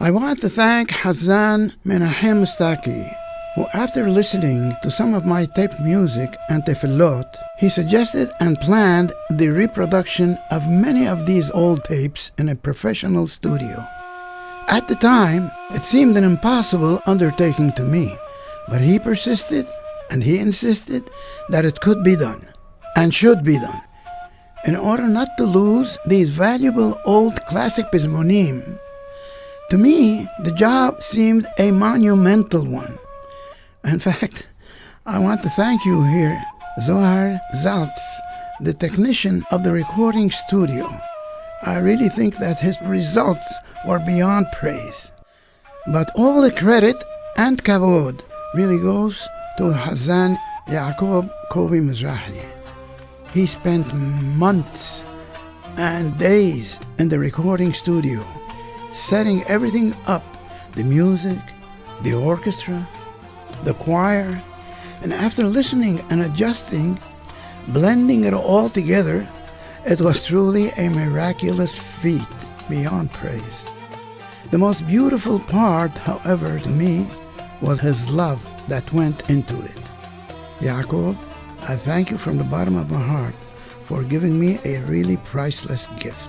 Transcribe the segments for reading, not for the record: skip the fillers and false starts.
I want to thank Hazan Menachem Staki, who after listening to some of my taped music and tefillot, he suggested and planned the reproduction of many of these old tapes in a professional studio. At the time, it seemed an impossible undertaking to me, but he persisted and he insisted that it could be done and should be done. In order not to lose these valuable old classic pizmonim, to me, the job seemed a monumental one. In fact, I want to thank you here, Zohar Zaltz, the technician of the recording studio. I really think that his results were beyond praise. But all the credit and kavod really goes to Hazan Yaakov Kovi Mizrahi. He spent months and days in the recording studio, setting everything up, the music, the orchestra, the choir, and after listening and adjusting, blending it all together, it was truly a miraculous feat beyond praise. The most beautiful part, however, to me, was his love that went into it. Yaakov, I thank you from the bottom of my heart for giving me a really priceless gift.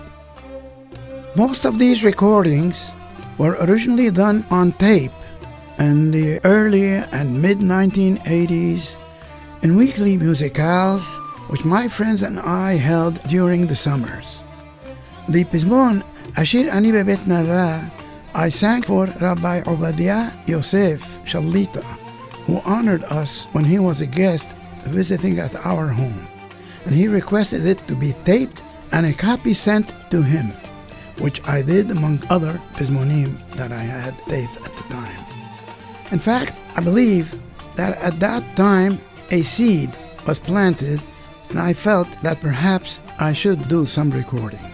Most of these recordings were originally done on tape in the early and mid-1980s in weekly musicals, which my friends and I held during the summers. The Pizmon Ashir Ani Bebet Nava I sang for Rabbi Obadiah Yosef Shalita, who honored us when he was a guest visiting at our home, and he requested it to be taped and a copy sent to him, which I did among other pizmonim that I had taped at the time. In fact, I believe that at that time a seed was planted, and I felt that perhaps I should do some recording.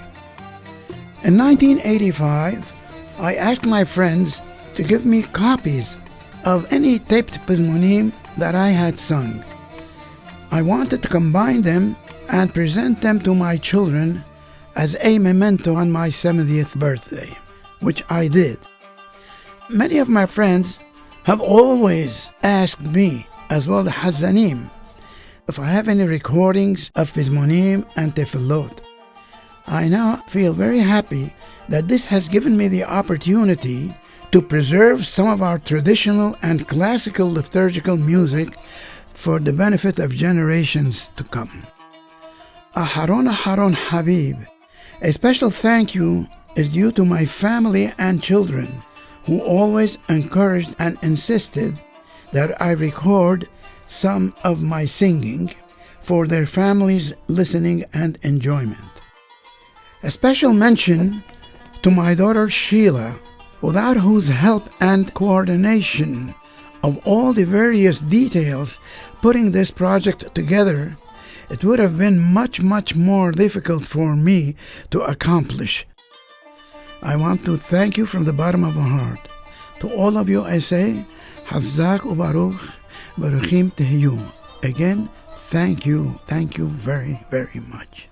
In 1985, I asked my friends to give me copies of any taped pizmonim that I had sung. I wanted to combine them and present them to my children as a memento on my 70th birthday, which I did. Many of my friends have always asked me, as well the Hazanim, if I have any recordings of pizmonim and tefillot. I now feel very happy that this has given me the opportunity to preserve some of our traditional and classical liturgical music for the benefit of generations to come. Aharon Aharon Habib, a special thank you is due to my family and children, who always encouraged and insisted that I record some of my singing for their families' listening and enjoyment. A special mention to my daughter Sheila, without whose help and coordination of all the various details putting this project together, it would have been much more difficult for me to accomplish. I want to thank you from the bottom of my heart. To all of you I say, Hazak u'baruch, baruchim tehiyu. Again, thank you very much.